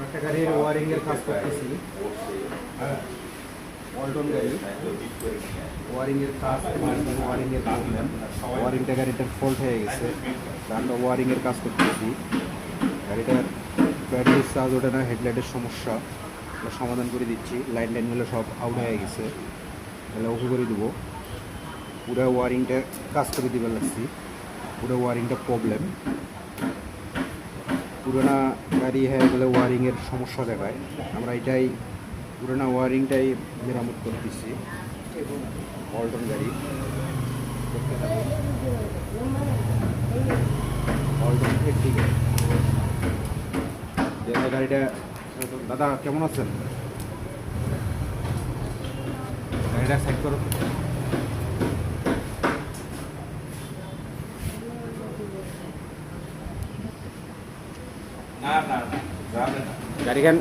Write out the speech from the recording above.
একটা গাড়ির ওয়ারিং এর কাজ করতেছি, ওয়ালটন গাড়ি ওয়ারিং এর কাজ, ওয়ারিং এর প্রবলেম, ওয়ারিংটা গাড়িটার ফল্ট হয়ে গেছে। আমরা ওয়ারিং এর কাজ করতেছি। গাড়িটার ব্যাটারি চার্জ ওঠে না, হেডলাইটের সমস্যা সমাধান করে দিচ্ছি। লাইন টাইনগুলো সব আউট হয়ে গেছে, তাহলে ওকে করে দেবো। পুরো ওয়ারিংটা কাজ করে দিতে লাগছি, পুরো ওয়ারিংটা প্রবলেম। পুরোনো গাড়ি হয়ে গেলে ওয়ারিংয়ের সমস্যা দেখায়। আমরা এটাই পুরোনো ওয়ারিংটাই মেরামত করতেছি। ওয়ালটন গাড়ি দেখতে থাকুন, ওয়ালটন ঠিক গাড়িটা। দাদা কেমন আছেন? গাড়িটা সাইড করো। গাড়িখান